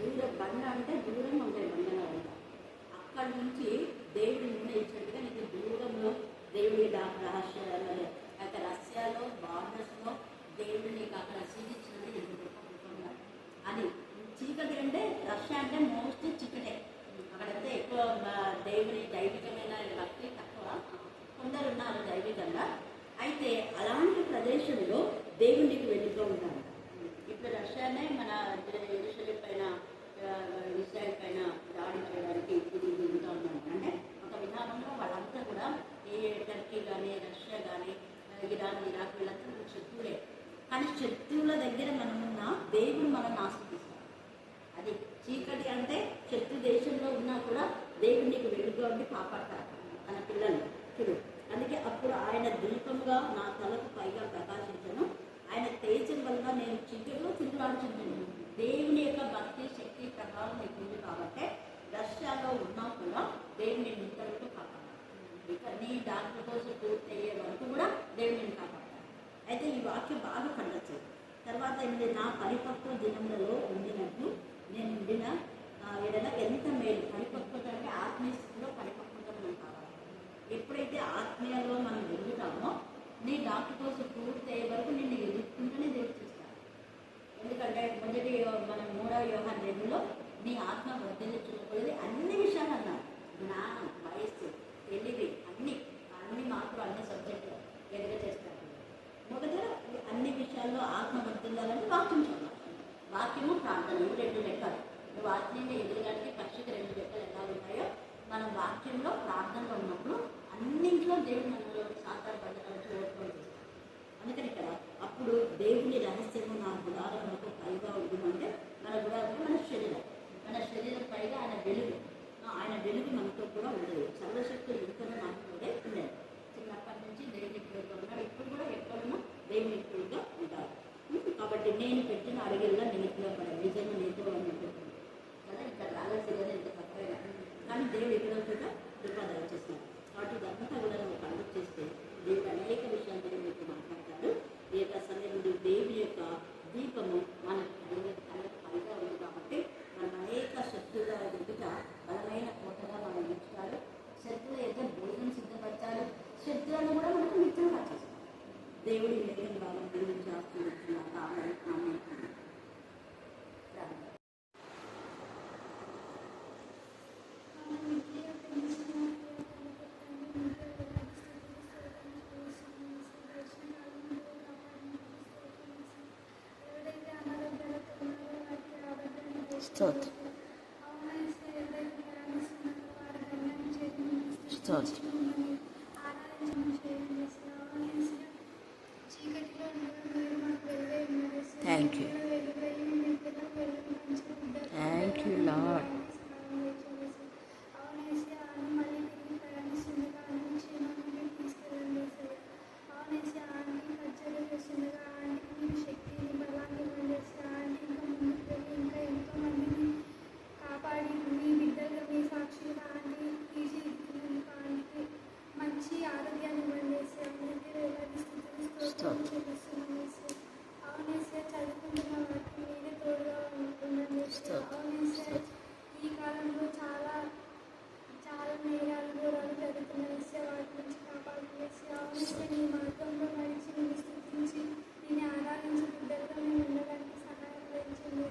దూరం బండ అంటే దూరంగా ఉంటాయి బండలంతా. అక్కడి నుంచి దేవుడు నిర్ణయించినట్టుగా నీకు దూరంలో దేవుడి రహస్యాలు అక్కడ రహస్యాల్లో బార్డర్స్లో దేవుడు నీకు అక్కడ సీదించినట్టు నీకు గొప్ప అని. చీకటి అంటే రష్యా అంటే మోస్ట్ చీకటే. అక్కడైతే ఎక్కువ దేవుని దైవికమైన భక్తి తక్కువ, కొందరు ఉన్నారు దైవికంగా. అయితే అలాంటి ప్రదేశంలో దేవునికి వెళ్తూ ఉంటారు. ఇప్పుడు రష్యానే మన యెరూషలేం పైన ఇజ్రాయెల్ పైన దాడి చేయడానికి ఇది దిగుతూ ఉన్నాను. అంటే ఒక విధానంలో వాళ్ళంతా కూడా ఈ టర్కీ కానీ రష్యా కానీ ఇరాన్ ఇరాక్ వీళ్ళంతా శత్రువులే. కానీ శత్రువుల దగ్గర మనమున్న దేవుడు మనల్ని ఆస్వాదిస్తాం. అది చీకటి అంటే శత్రు దేశంలో ఉన్నా కూడా దేవుడు నీకు వెలుగుగా ఉండి కాపాడతారు తన పిల్లలు చూడు. అందుకే అప్పుడు ఆయన దీపంగా నా తలకు పైగా ప్రకాశించను, ఆయన తేజం వల్ల నేను చీకటిలో తిరుగులాడుచున్నాను. దేవుని యొక్క భక్తి శక్తి ప్రభావం నీకు ఉంది కాబట్టి రష్యాలో ఉన్నా కూడా దేవుని నింతలకు కాపాడాలి. ఇక నీ డాక్టర్ కోసం పూర్తి అయ్యే వరకు కూడా దేవుని కాపాడాలి. అయితే ఈ వాక్యం బాగా పండచ్చు. తర్వాత ఏంటి, నా పరిపక్వ దినములలో ఉండినట్టు నేను ఉండిన ఏదైనా ఎంత మేలు. పరిపక్వత అంటే ఆత్మీయ స్థితిలో పరిపక్వత మనం కావాలి. ఎప్పుడైతే ఆత్మీయంలో మనం ఎదుగుతామో నీ డాక్టర్ కోసం పూర్తి అయ్యే వరకు నిన్ను ఎదుర్కొంటూనే దేవుడు చేస్తాడు. ఎందుకంటే మొదటి మనం 3వ యోహాను 2లో నీ ఆత్మ వర్ధిల్లుచున్నది అన్ని విషయాలు అన్నారు. జ్ఞానం, వయస్సు, తెలివి అన్ని మార్పులు అన్ని సబ్జెక్టులు ఎదురు చేస్తారు. మొదట అన్ని విషయాల్లో ఆత్మ వర్ధిల్లాలని వాక్యం చదవాలి. వాక్యము ప్రార్థన 2 లెక్కలు. నువ్వు ఆత్మీయంగా ఎదురుగానికి పక్షికి 2 లెక్కలు ఎలా ఉంటాయో మనం వాక్యంలో ప్రార్థనలో ఉన్నప్పుడు అన్నింట్లో దేవుడు మనలో సాధారణ పద్ధతులు ఓర్చుకొని చేస్తాం. అందుకని ఇక్కడ అప్పుడు దేవుని రహస్యము నా గుడారములకు పైగా ఉంటుందంటే మన గుడారం మన శరీరం పైగా ఆయన వెలుగు మనతో కూడా ఉండదు. సర్వశక్తులు ఇంకనూ నాకు కూడా ఉండేది. చిన్నప్పటి నుంచి దేవుని పేరుగా ఉన్నాడు. ఇప్పుడు కూడా ఎక్కడున్నా దేవుని పేరుగా ఉంటారు. కాబట్టి నేను పెట్టిన అడిగేలా నీతిలో పడే నిజంగా నీతిలో అనుకుంటున్నాను కదా. ఇక్కడ రావాల్సిందే ఇంత తక్కువైనా కానీ దేవుడు ఇక్కడ కూడా కృపాదాలు చేస్తున్నాడు. కాబట్టి ఇదంతా కూడా నువ్వు కండక్ట్ చేస్తే దేవుడు అనేక విషయాలు దేవుడు మీకు మాట్లాడతాడు. ఈ యొక్క సమయంలో దేవుని యొక్క దీపము మన కళ్ళకు పైగా ఉంది కాబట్టి మనం అనేక శక్తుల ఎదుట బలమైన కోటగా మనం ఉంచుతారు. శత్రువుల యొక్క భోజనం సిద్ధపడతారు. శత్రువులను కూడా మనకు మిత్రులుగా చేస్తారు. దేవుడి మిగిలిన భాగం గురించి ఆస్తున్నారు. Thank you. Thank you, Lord. ఈ కాలంలో చాలా నేరాలు ఘోరాలు జరుగుతున్నాయి. వాటి నుంచి కాపాడుతున్న నీ మార్గంలో నడిచి నేను స్థుతించి నేను ఆరాధించి బిడ్డలుగా నేను ఉండడానికి సహాయం చేయించండి.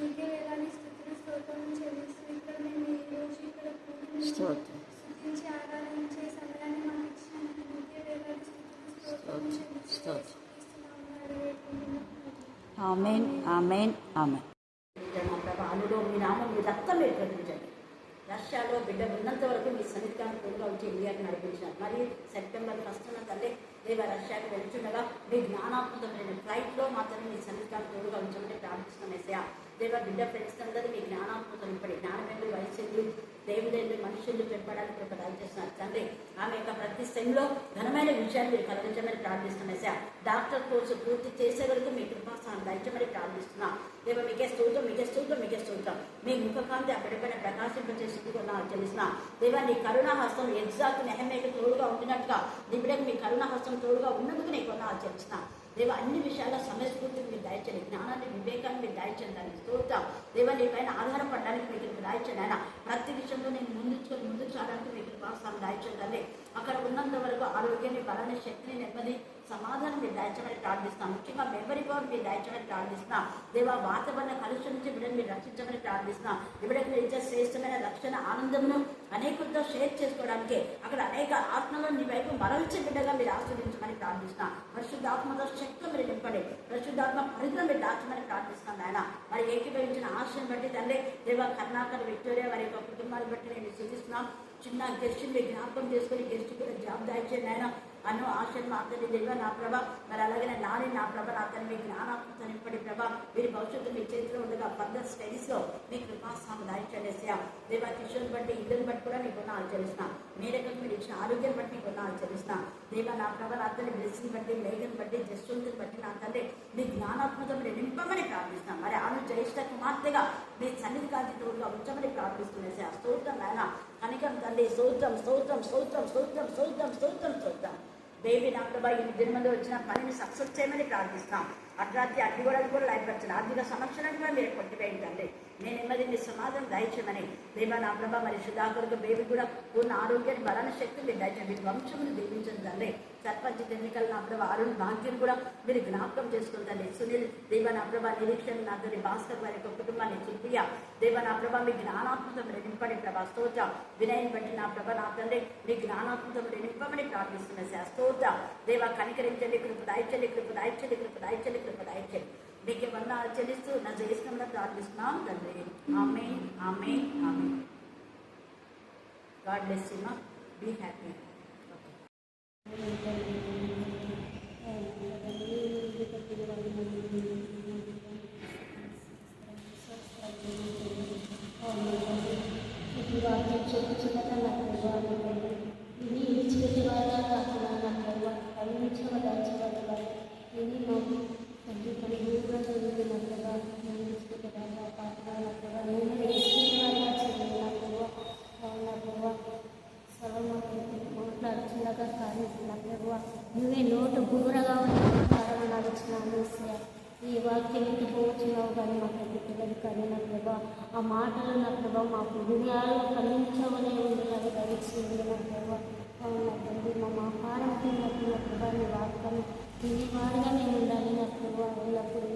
నీకే వేలాది స్థుతులు స్తోత్రం చెల్లిస్తూ ఇక్కడ మేము ఈరోజు ఇక్కడ స్థుతించి ఆరాధించే సమయాన్ని మాకు ఇచ్చినందుకు నీకే వేలాది స్థుతులు స్తోత్రం చెల్లిస్తూ ఆమేన్ ఆమేన్ ఆమేన్. ప్రభానులో మీ నామం మీ రక్తం మీరు ప్రకటించండి. రష్యాలో బిడ్డ ఉన్నంత వరకు మీ సన్నిధానం తోడుగా వచ్చి ఇండియాకి నడిపించారు. మరి సెప్టెంబర్ 1న తల్లి దేవ రష్యాకి వెళ్తుండగా మీ జ్ఞానాత్మకమైన ఫ్లైట్లో మాత్రమే మీ సన్నిధానం తోడుగా ఉంచమని ప్రార్థిస్తున్నాం. ఏసయ్యా దేవ బిడ్డ ఫ్రెండ్స్ అందరూ మీ జ్ఞానాత్మకం ఇప్పటి జ్ఞానమేళ్ళు వయస్సులు దేవుడు మనుషులు పెంపడానికి ఒక చేస్తున్నారు తండ్రి. ఆమె యొక్క ప్రతి సెమ్లో ఘనమైన విషయాలు మీరు కలిగించమని ప్రార్థిస్తున్నాం. సార్ డాక్టర్ కోర్సు పూర్తి చేసే వరకు మీ కృపాస్థానం దయచమని ప్రార్థిస్తున్నాం. దేవ మీకే స్తోత్రం. మీ ముఖకాంతి అక్కడిపైన ప్రకాశింపచేసేందుకు నాకు తెలిసిన దేవ నీ కరుణాహస్తం ఎగ్జాక్ట్ నెహమేకి తోడుగా ఉండినట్టుగా నీ బిడ్డకు మీ కరుణాహస్తం తోడుగా ఉన్నందుకు నీకు నాకు తెలిసిన దేవ అన్ని విషయాల్లో సమస్ఫూర్తిని మీరు దయచండి, జ్ఞానాన్ని వివేకాన్ని మీరు దయచండి అని స్తోత్రం. దేవ నీ పైన ఆధారపడడానికి మీకు దయచండి ఆయన. ప్రతి విషయంలో నేను ముందుకు సాగడానికి మీకు కృపాసాన్ని దయచండి. అక్కడ ఉన్నంత వరకు ఆరోగ్యాన్ని, బలాన్ని, శక్తిని, నెమ్మది, సమాధానం మీరు దయచమని ప్రార్థిస్తాం. ముఖ్యంగా మెమరీ పవర్ మీరు దయచమని ప్రార్థిస్తున్నాం. దేవ వాతావరణ కలుషం నుంచి బిడ్డను మీరు రక్షించమని ప్రార్థిస్తున్నాం. బిడ్డకు మీరు ఇచ్చే శ్రేష్టమైన రక్షణ ఆనందమును అనేకులతో షేర్ చేసుకోవడానికి అక్కడ అనేక ఆత్మలో నీ వైపు మరల్చే బిడ్డగా మీరు ఆస్వాదించమని ప్రార్థిస్తున్నాం. పరిశుద్ధాత్మతో శక్తి మీరు నింపండి, పరిశుద్ధాత్మ పరిధిలో మీరు దాచమని ప్రార్థిస్తున్నాం ఆయన. మరి ఏకీభవించిన ఆశయం బట్టి తండ్రి దేవ కర్ణాకర్, విక్టోరియా వారి యొక్క కుటుంబాన్ని బట్టి నేను సూచిస్తున్నాం. చిన్న గెస్ట్ మీరు జ్ఞాపకం చేసుకుని గెస్ట్ కూడా జాబ్ దాయిచేయండి ఆయన. అన్నో ఆశను అతని దేవ నా ప్రభ, మరి అలాగే నాని నా ప్రభ అతని మీ జ్ఞానాత్మత నింపడి ప్రభ, వీరి భవిష్యత్తు మీ చేతిలో ఉండగా ఫర్దర్ స్టడీస్లో మీ కృపాసాము దాయిచేసా. దేవ కిషోర్ బట్టి ఇద్దరిని బట్టి కూడా నీకు కొన్నాళ్ళు చెల్లిస్తున్నా. మీరకం మీరు ఇచ్చిన ఆరోగ్యాన్ని బట్టి నీకు కొన్నాళ్ళు చెల్లిస్తున్నా. దేవ నా ప్రభ అతని బ్లెస్సింగ్ బట్టి, మేఘని బట్టి, జస్వంతుని బట్టి నా తండ్రి మీ జ్ఞానాత్మత మీరు నింపమని ప్రార్థిస్తున్నాం. మరి ఆమె జ్యేష్ఠ కుమార్తెగా మీ సన్నిధి కాంతి తోడుగా ఉంచమని ప్రార్థిస్తున్నాయి. స్తోత్రం ఆయన కనికం తండ్రి, స్తోత్రం స్తోత్రం స్తోత్రం స్తోత్రం స్తోత్రం స్తోత్రం స్తోత్రం. బేబీ నా ప్రభా ఈ జన్మలో వచ్చిన పనిని సక్సెస్ చేయమని ప్రార్థిస్తాం. అర్ధరాత్రి అడ్డుగోడలు కూడా లయపరచండి, ఆర్థిక సమస్యలను కూడా మీరు కొట్టివేయండి. నేను నెమ్మది మీ సమాధానం దయచేయమని దేవ నా ప్రభా. మరి సుధాకర్కు బేబీ కూడా పూర్ణ ఆరోగ్యాన్ని, బలాన్ని, శక్తి మీరు దయచేయండి. మీ వంశమును దీవించండి తండ్రి. సర్పంచ్ ఎన్నికలు నా ప్రభా అరుణ్ భాగ్యం కూడా మీరు జ్ఞాపకం చేసుకుంటండి. సునీల్ దేవ నా ప్రభా, నిరీక్షణ నా తండ్రి, భాస్కర్ వారి యొక్క కుటుంబాన్ని, సుప్రియ దేవ నా ప్రభా మీ జ్ఞానాత్మత మీరు నింపండి ప్రభా. స్తోత్రం. వినయని బట్టి నా ప్రభా నా తండ్రి మీ జ్ఞానాత్మత మీరు నింపమని ప్రార్థిస్తున్నాయి. స్తోత్రం. దేవ కనికరించండి, కృప దయచండి, కృప దయచండి, కృప దయచండి, కృప దయచండి. మీకు వందనాలు చెల్లిస్తూ నా జయస్కంలో ప్రార్థిస్తున్నాం తండ్రి. ఆమేన్, ఆమేన్, ఆమేన్. God bless you. Be happy. నువ్వే నోటు బుర్రగా నడుచున్నాను. ఈ వాక్యం ఎత్తిపోవచ్చున్నావు కానీ మా పిల్లలు కానీ నా ప్రభా ఆ మాటలు నా ప్రభా మా హృదయాల్లో కలిగించవలే ఉంది. అది ధరించింది నా ప్రభా. అవునా తండ్రి, మా ఆహారం తిన్నప్పుడు నా ప్రభా నీ వాక్యాన్ని తినేవాడిగా మేము ఉండాలి నా ప్రభా. ఎల్లప్పుడు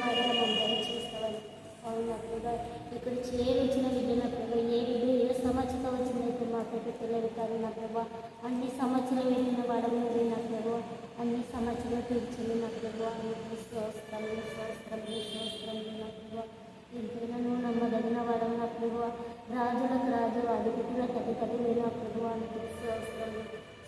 వాడిగా మనం దయచేస్తామని. అవునా ప్రభా, ఇక్కడ చేరించిన విద్య నా ప్రభా ఏ విధంగా ఏ సంవత్సరం వచ్చిందైతే మా పిల్లలు కానీ నా ప్రభా అన్ని సంవత్సరం వెళ్ళిన వాడమని నా ప్రభా అన్ని సంవత్సరాలు తీర్చండి నా ప్రభా. సంవత్సరం నా ప్రభా ఎంతైనా నువ్వు నమ్మదగిన వాడవు నా ప్రభా. రాజులకు రాజు, అధిపతులకు అధిపతి నా ప్రభా.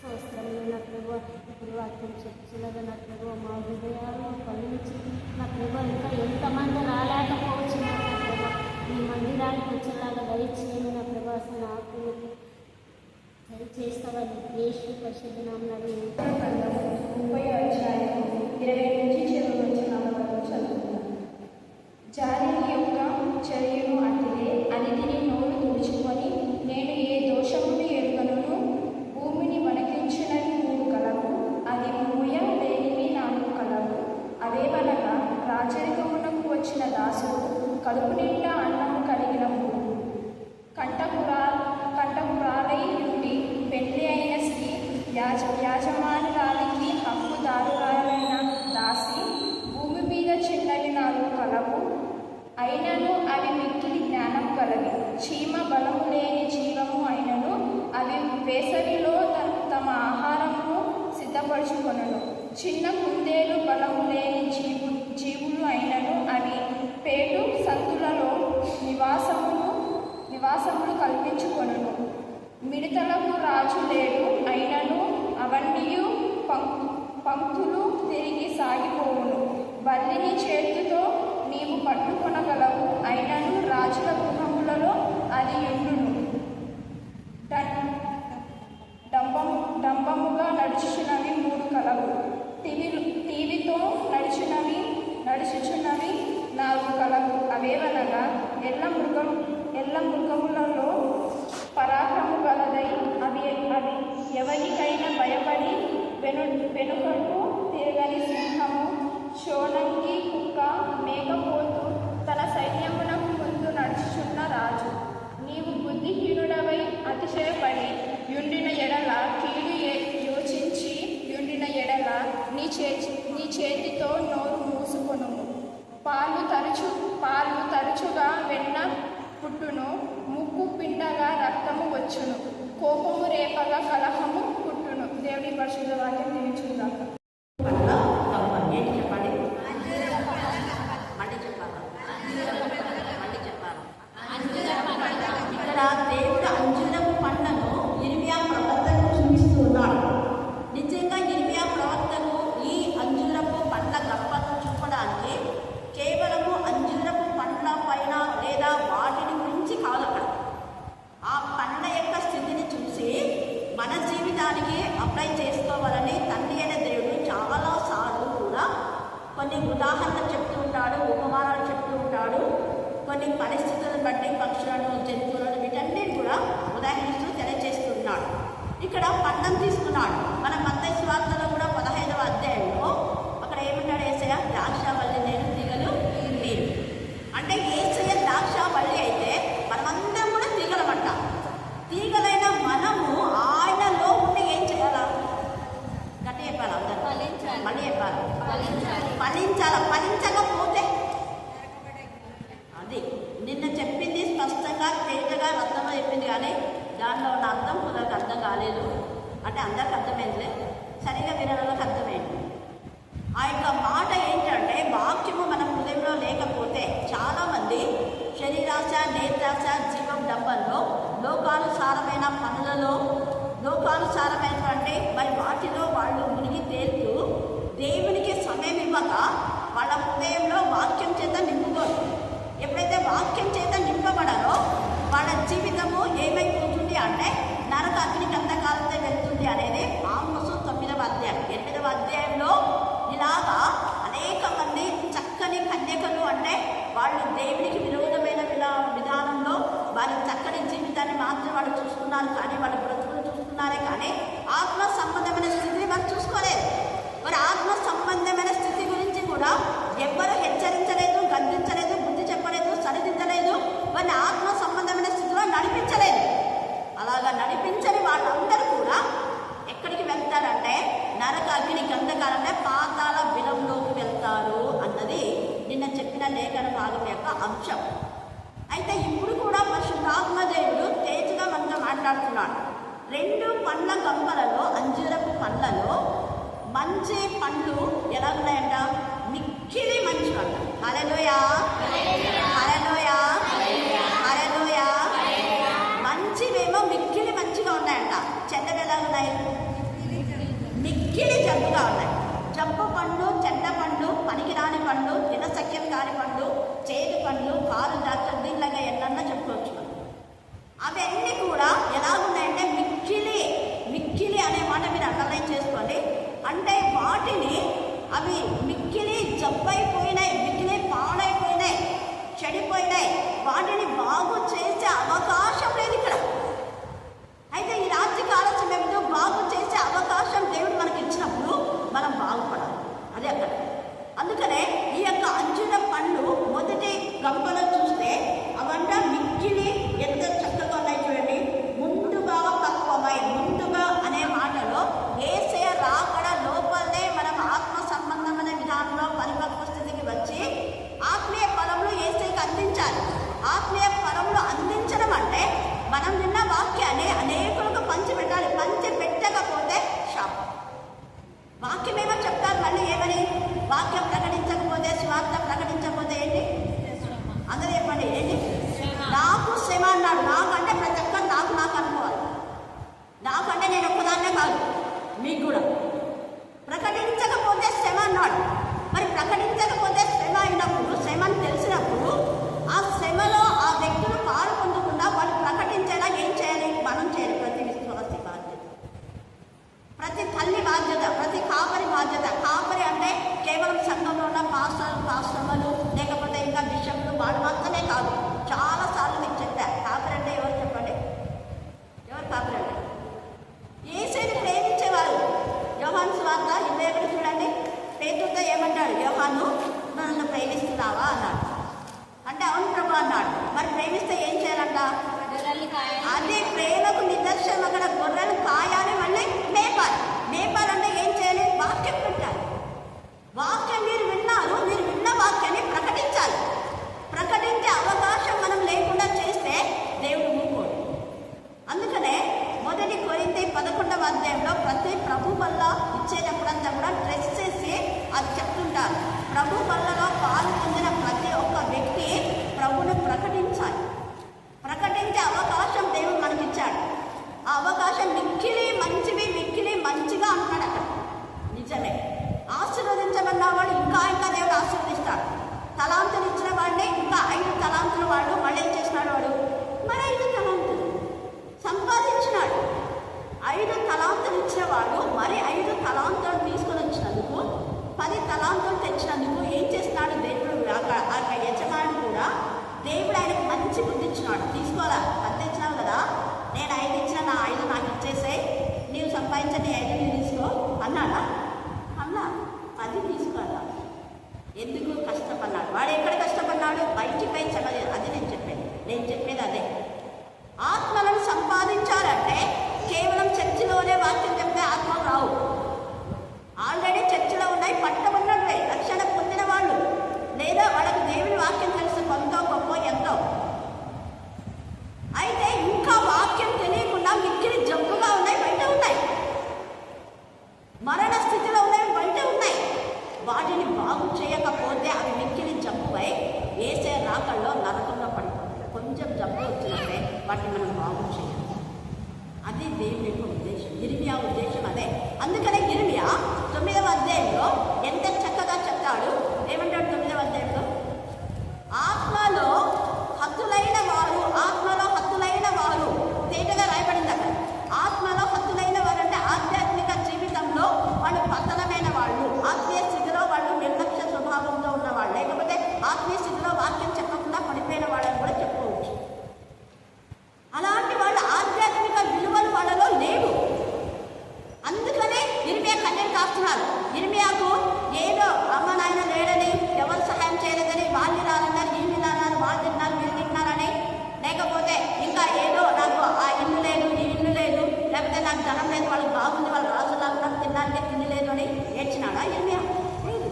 సంవత్సరం నా ప్రభా. ఇప్పుడు వాక్యం చెప్తున్నది నా ప్రభా మా హృదయాల్లో కలిగించి నా ప్రభా ఇంకా ఎంతమంది రాలేకపోవచ్చు నా ప్రభా మీ మందిరానికి వచ్చేలాగా దయచేయండి నా ప్రభా. అసలు నాకు దయచేస్తావని యేసు పరిశుద్ధ నామములో 30వ అధ్యాయం 20 నుంచి 24 వరకు చదువుతున్నాను. జాలిని యొక్క చర్యను అట్టిదే అన్నిటినీ నోరు తుడుచుకొని నేను ఏ దోషమును ఎరుగను. భూమిని వణకించినవి 3 కలవు, అది మూయ లేనివి 4 కలవు. అవేవనగా రాజరికమునకు వచ్చిన దాసుడు, కడుపు నిండా అన్నము కలిగిన కంఠపురాలై నుండి పెళ్లి అయిన స్త్రీ, యాజమానురాలికి హక్కుదారురాలైన దాసి, భూమి మీద చిన్నవి 4 కలవు, అయినను అవి మిక్కిలి జ్ఞానం కలవి. చీమ బలము లేని జీవము అయినను అవి వేసవిలో తమ ఆహారమును సిద్ధపరచుకొనును. చిన్న కుందేలు బలము లేని జీవులు అయినను అవి పేటు సందులలో నివాసములు కల్పించుకొనును. మిడతలకు రాజు లేడు, అయినను అవన్నీ పంక్తులు తిరిగి సాగిపోవును. బల్లిని చేతితో నీవు పట్టుకొనగలవు, అయినను రాజుల గృహములలో అది ఉండును. డంబముగా నడుచుచున్నవి 3 కలవు, టీవితో నడుచుచున్నవి 4 కలవు. అవేవనగా ఎల్ల మృగములలో పరాక్రము గలదై అవి ఎవరికైనా భయపడి వెనుకకు తిరగ ఎరగని సింహము, షోనంగి కుక్క, మేకపోతు, తన సైన్యమునకు ముందు నడుచుచున్న రాజు. నీవు బుద్ధిహీనుడవై అతిశయపడి యుండిన ఎడల, కీడు యోచించి యుండిన ఎడల నీ చేతితో నోరు మూసుకొనుము. పాలు తరచుగా వెన్న పుట్టును, ముక్కు పిండగా రక్తము వచ్చును, కోపము రేపగా కలహము పుట్టును. దేవుని పరిశుద్ధ వాక్యం దీవించుగాక. ఇక్కడ దేవుడు అంజూరపు పండ్లను ఇర్మియా ప్రవక్తకు చూపిస్తూ ఉన్నాడు. నిజంగా ఇర్మియా ప్రవక్తకు ఈ అంజూరపు పండ్ల గప్పను చూపడానికి కేవలము అంజూరపు పండ్ల పైన లేదా వాటిని గురించి కాదు. అక్కడ ఆ పండ్ల యొక్క స్థితిని చూసి మన జీవితానికి అప్లై చేసుకోవాలని తండ్రి అయిన దేవుడు చాలాసార్లు కూడా కొన్ని ఉదాహరణలు చెప్తూ ఉంటాడు, ఉపమానాలు చెప్తూ ఉంటాడు. కొన్ని పరిస్థితులను బట్టి పక్షులను, జంతువులను వీటన్నిటి కూడా ఉదాహరిస్తూ తెలియజేస్తున్నాడు. ఇక్కడ పండ్లను తీసుకున్నాడు. మన మత్తయి సువార్తలో కూడా 15వ అధ్యాయంలో అక్కడ ఏమంటాడు యేసయ్య? ద్రాక్షవల్లి నేను, తీగలు మీరు. అంటే యేసయ్య ద్రాక్షవల్లి అయితే మనమందరం కూడా తీగలమంట. తీగలైన మనము ఆయనలో ఉండి ఏం చేయాలా? గట్టి చెప్పాలి, అందరూ మళ్ళీ చెప్పాలి, ఫలించాలి. ఫలించకపోతే అది నిన్న చెప్పింది స్పష్టంగా తేజగా అర్థంగా చెప్పింది, కానీ దానిలో ఉన్న అర్థం కొందరికి అర్థం కాలేదు. అంటే అందరికి అర్థమైందిలే, సరిగా వినడానికి అర్థమైంది. ఆ యొక్క మాట ఏంటంటే వాక్యము మన హృదయంలో లేకపోతే చాలామంది శరీరాశ, నేత్రాశ, జీవం డబ్బంలో, లోకానుసారమైన పనులలో, లోకానుసారమైనటువంటి మరి వాటిలో వాళ్ళు మునిగి తేలుతూ దేవునికి సమయం ఇవ్వక వాళ్ళ హృదయంలో వాక్యం చేత నింపుకోరు. ఎప్పుడైతే వాక్యం చేత నింపబడారో వాళ్ళ జీవితము ఏమైపోతుంది అంటే నరక అగ్ని గంధకాలతో వెళ్తుంది అనేది ఆమోసు 9వ అధ్యాయం. 8వ అధ్యాయంలో ఇలాగా అనేక మంది చక్కని కన్యకలు, అంటే వాళ్ళు దేవునికి విరోధమైన విధానంలో వారి చక్కని జీవితాన్ని మాత్రం వాళ్ళు చూసుకున్నారు, కానీ వాళ్ళ బ్రతుకులు చూసుకున్నారే కానీ ఆత్మ సంబంధమైన స్థితిని వారు చూసుకోలేదు. మరి ఆత్మ సంబంధమైన స్థితి గురించి కూడా ఎవ్వరూ హెచ్చరించలేదు, గద్దించలేదు, బుద్ధి చెప్పలేదు, సరిదిద్దలేదు, వారిని ఆత్మ సంబంధమైన స్థితిలో నడిపించలేదు. అలాగా నడిపించని వాళ్ళందరూ కూడా ఎక్కడికి వెళ్తారంటే నరక అగ్ని గంధకాలంటే పాతాళ బిలంలోకి వెళ్తారు అన్నది నిన్న చెప్పిన లేఖన భాగం యొక్క అంశం. అయితే ఇప్పుడు కూడా పరిశుద్ధాత్మ దేవుడు తేజగా మనతో మాట్లాడుతున్నాడు. 2 పండ్ల గంపలలో, అంజూరపు పండ్లలో మంచి పండ్లు ఎలా ఉన్నాయంట? మిక్కిలి మంచి అంట. హల్లెలూయా, హల్లెలూయా, హల్లెలూయా. మంచివేమో మిక్కిలి మంచిగా ఉన్నాయంట. చెడ్డవి ఎలా ఉన్నాయి? మిక్కిలి జబ్బుగా ఉన్నాయి. జబ్బు పండ్లు, చెడ్డ పండ్లు, పనికిరాని పండ్లు, దినసఖ్యం కాని పండ్లు, చేదు పండ్లు, కారు డాక్టర్, దీనిలాగా ఎన్నన్నా చెప్పుకోవచ్చు. అవన్నీ కూడా ఎలా ఉన్నాయంటే మిక్కిలి. మిక్కిలి అనే మాట మీరు అండర్లైన్ చేసుకోండి. అంటే వాటిని అవి మిక్కిలి జబ్బైపోయినాయి, మిక్కిలి పాడైపోయినాయి, చెడిపోయినాయి. వాటిని బాగు చేసే అవకాశం లేదు ఇక్కడ. అయితే ఈ రాత్రి కాల సమయంలో బాగు చేసే అవకాశం దేవుడు మనకి ఇచ్చినప్పుడు మనం బాగుపడాలి. అదే అక్కడ. అందుకనే ఈ యొక్క అంజూర పండ్లు మొదటి గంపలో చూస్తే అవంట మిక్కిలి ఎంత చక్కగా ఉన్నాయి చూడండి. ముందుగా తక్కువమై, ముందుగా అనే మాటలో యేసయ్య రాకడ లోపలనే మనం ఆత్మ సంబంధమైన విధానంలో పరిపక్వ స్థితికి వచ్చి ఆత్మీయ ఫలములు యేసయ్యకి అందించాలి. ఆత్మీయ ఫలములు అందించడం అంటే మనం విన్న వాక్యాన్ని అనేకులకు పంచిపెట్టాలి. పంచి పెట్టకపోతే శాపం. వాక్యం ఏమో చెప్తారు, మళ్ళీ ఏమని? వాక్యం ప్రకటించకపోతే, స్వార్థ ప్రకటించకపోతే ఏంటి? అందరూ చెప్పండి ఏంటి? నాకు శ్రమ అన్నాడు. నాకంటే ప్రతి ఒక్కరు నాకు అనుకోవాలి. నాకంటే నేను ఒక్కదాన్నే కాదు, మీకు కూడా. ప్రకటించకపోతే శ్రమ అన్నాడు. మరి ప్రకటించకపోతే శ్రమ అయినప్పుడు, శ్రమని తెలిసినప్పుడు ఆ శ్రమలో ఆ వ్యక్తులు పాలు పొందకుండా వాళ్ళు ప్రకటించేలా ఏం చేయాలి? మనం చేయాలి. ప్రతి విశ్వాసి బాధ్యత, ప్రతి తల్లి బాధ్యత, ప్రతి కాపరి బాధ్యత. కాపరి అంటే కేవలం సంఘంలో ఉన్న పాస్టర్లు లేకపోతే ఇంకా బిషప్లు వాళ్ళు మాత్రమే కాదు. చాలాసార్లు మీకు చెప్పారు. కాపరి అంటే ఎవరు చెప్పండి? ఎవరు కాపరి అంటే? యేసుని ప్రేమించేవారు. అదే ప్రేమకు నిదర్శనం. అక్కడ గొర్రెలు కాయాలి, మళ్ళీ మేపాలి. మేపాలంటే ఏం చేయాలి? వాక్యం పెట్టాలి. వాక్యం మీరు విన్నారు, మీరు విన్న వాక్యాన్ని ప్రకటించాలి. ప్రకటించే అవకాశం మనం లేకుండా చేస్తే దేవుడు ఊరుకోడు. అందుకనే మొదటి కొరింథీ 11వ అధ్యాయంలో ప్రతి ప్రభు వల్ల ఇచ్చేటప్పుడంతా కూడా డ్రెస్ చేసి అది చెప్తుంటారు. ప్రభు వల్లలో పాలు పొందిన ప్రతి ఒక్క వ్యక్తి ప్రభువును ప్రకటించాలి. ప్రకటించే అవకాశం దేవుడు మనకిచ్చాడు. ఆ అవకాశం మిక్కిలి మంచివి, మిక్కిలి మంచిగా అంటున్నాడు అక్కడ. నిజమే, ఆశీర్వదించబడిన వాడు ఇంకా ఇంకా దేవుడు ఆశీర్వదిస్తాడు. తలాంతులు ఇచ్చిన వాడిని ఇంకా 5 తలాంతుల వాడు మళ్ళీ ఏం చేసినాడు? వాడు మరి 5 తలాంతులు సంపాదించినాడు. 5 తలాంతులు ఇచ్చిన వాడు మరి 5 తలాంతులు తీసుకొని వచ్చినందుకు 10 తలాంతులు తెచ్చినందుకు ఏం చేస్తున్నాడు? దేవుడు ఆ యజమానుడు కూడా దేవుడు ఆయనకు మంచి బుద్ధి ఇచ్చినాడు. తీసుకోవాలా? 10 ఇచ్చినావు కదా, నేను 5 ఇచ్చిన, నా 5 నాకు ఇచ్చేసాయి, నీవు సంపాదించని 5 నీవు తీసుకో అన్నాడా? అన్నా 10 తీసుకోవాలా? ఎందుకు? కష్టపడ్డాడు. వాడు ఎక్కడ కష్టపడ్డాడు? బయటిపై చెప్పలేదు. అది నేను చెప్పేది అదే. ఆత్మలను సంపాదించాలంటే కేవలం చర్చిలోనే వాక్యం చెప్తే ఆత్మలు రావు. ఆల్రెడీ చర్చిలో ఉన్నాయి, పట్టబడినట్లే రక్షణ పొందిన వాళ్ళు, లేదా వాళ్ళకి దేవుని వాక్యం తెలుసు, కొంతో గొప్ప ఎంతో. అయితే ఇంకా వాక్యం తెలియకుండా మిక్కిలి జబ్బుగా ఉన్నాయి, బయట ఉన్నాయి, మరణ స్థితిలో ఉన్నాయి, బయట ఉన్నాయి. వాటిని బాగు చేయకపోతే అవి మిక్కిలి జబ్బుపై వేసే రాకల్లో నరకంలో పడిపోతాయి. కొంచెం జబ్బు వచ్చినట్టే వాటిని మనం బాగు చేయాలి. అది దేవుని యొక్క ఉద్దేశం. ఇర్మియా ఉద్దేశం అదే. అందుకనే ఇర్మియా 9వ అధ్యాయంలో ఎంత చక్కగా చెప్తాడు. ఏమంటాడు 9వ అధ్యాయంలో? ఆత్మలో హతులైన వారు తేటగా రాయబడింది అక్కడ. ఆత్మలో హతులైన వారు అంటే ఆధ్యాత్మిక జీవితంలో వాళ్ళు పతనమైన వాళ్ళు, ఆత్మీయ స్థితిలో వాళ్ళు నిర్లక్ష్య స్వభావంతో ఉన్నవాళ్ళు, లేకపోతే ఆత్మీయ స్థితిలో వాక్యం చెప్పకుండా పడిపోయిన వాళ్ళని కూడా చెప్పుకోవచ్చు. అలాంటి వాళ్ళు ఆధ్యాత్మిక విలువలు వాళ్ళలో లేవు. అందుకనే ఇర్మియా కన్నీరు కాస్తున్నారు. ఇర్మియాకు ఏదో అమ్మ నాయన లేడని, ఎవరు సహాయం చేయలేదని, వాళ్ళు రాలన్నారు, వీళ్ళు రాన్నారు, వాళ్ళు తిన్నారు, వీళ్ళు తిన్నారని, లేకపోతే ఇంకా ఏదో నాకు ఆ ఇల్లు లేదు, ఈ ఇల్లు లేదు, లేకపోతే నాకు ధనం లేదు, వాళ్ళకి బాగుంది, వాళ్ళు రాజులాగా నాకు తినడానికి తిండి లేదు అని ఏడ్చినాడా ఇర్మియా? లేదు.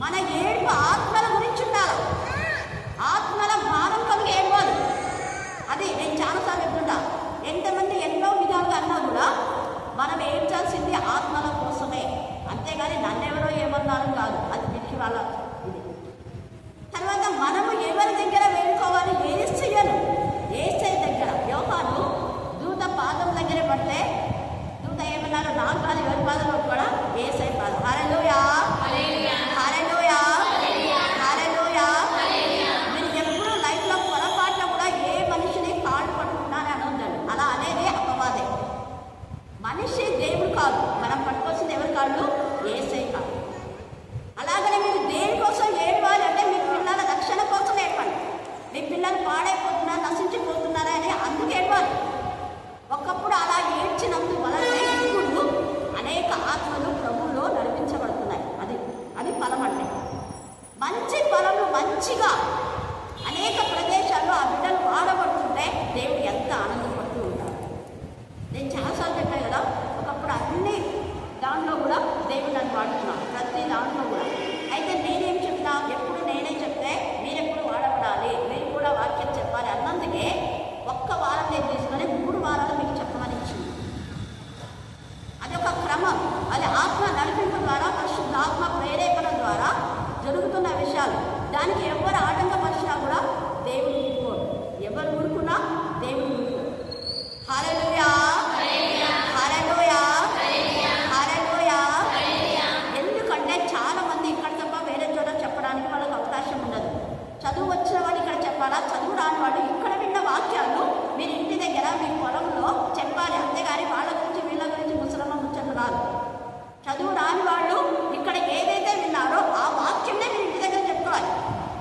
మన ఏడుపు ఆత్మల గురించి ఉండాలి. ఆత్మల భారం కలిగి ఏడవాలి. అది నేను చాలాసార్లు చెప్తుంటా. ఎంతమంది ఎన్నో విధాలుగా అన్నా కూడా మనం ఏడ్చాల్సింది ఆత్మల కోసమే, అంతేగాని నన్నెవరో ఏమన్నారు కాదు. అది పిచ్చి వాళ్ళ ఇది. తర్వాత మనము ఎవరి దగ్గర వేడుకోవాలి? ఏసై దగ్గర. యోహాను దూత పాదం దగ్గర పడితే దూత ఏమన్నారు? నాకు కాదు, ఎవరి పాదంలో కూడా ఏసై పాదం. హల్లెలూయా, హల్లెలూయా, హల్లెలూయా. మీరు ఎప్పుడు లైఫ్లో పొరపాటులో కూడా ఏ మనిషిని కాళ్ళు పట్టుకున్నారని అనొద్దండి. అలా అనేది అపవాదే. మనిషి దేవుడు కాదు, మనం పట్టుకోవాల్సింది ఎవరి కాళ్ళు? ఏసై కాదు. అలాగనే మీరు దేనికోసం ఏడవాలి అంటే మీ పిల్లల రక్షణ కోసం ఏడవండి. మీ పిల్లలు పాడైపోతున్నారు, నశించిపోతున్నారా అని అందుకు ఏడవాలి. ఒకప్పుడు అలా ఏడ్చినందువలనే ఇప్పుడు అనేక ఆత్మలు ప్రభువులో నడిపించబడుతున్నాయి. అది ఫలం అంటే మంచి ఫలము. మంచిగా అనేక ప్రదేశాల్లో ఆ బిడ్డలు వాడబడుతుంటే దేవుడు ఎంత ఆనందపడుతూ ఉంటారు. నేను చాలాసార్లు చెప్పాను కదా, ఒకప్పుడు అన్ని దాంట్లో కూడా దేవుడు నన్ను వాడుతున్నాను, ప్రతి దాంట్లో కూడా. అయితే నేనేం చెప్తా? ఎప్పుడు నేనే చెప్తే మీరెప్పుడు వాడబడాలి, మీరు కూడా వాక్యం చెప్పాలి అన్నందుకే ఒక్క వారం నేను తీసుకొని 3 వారాలు మీకు చెప్పమని ఇచ్చింది. అది ఒక క్రమం. అది ఆత్మ నడిపింపు ద్వారా, పరిశుద్ధ ఆత్మ ప్రేరేపణ ద్వారా జరుగుతున్న విషయాలు. దానికి ఎవరు ఆటంకపరిచినా కూడా దేవుడు ఊరుకోడు. ఎవరు ఊరుకున్నా దేవుడు ఊరుకోడు. హల్లెలూయా, హల్లెలూయా, హల్లెలూయా. ఎందుకంటే చాలా మంది ఇక్కడ తప్ప వేరే చోట చెప్పడానికి వాళ్ళకి అవకాశం ఉండదు. చదువు వచ్చిన వాడు ఇక్కడ చెప్పాలా, చదువు రాని వాడు ఇక్కడ విన్న వాక్యాలు మీరు ఇంటి దగ్గర మీ పొలంలో చెప్పాలి. అంతేగాని వాళ్ళ గురించి వీళ్ళ గురించి ముసలమ్మ ముచ్చట్లు రాదు. చదువు రాని వాళ్ళు ఇక్కడ ఏదైతే విన్నారో ఆ వాక్యమే మీరు ఇంటి దగ్గర చెప్పుకోవాలి.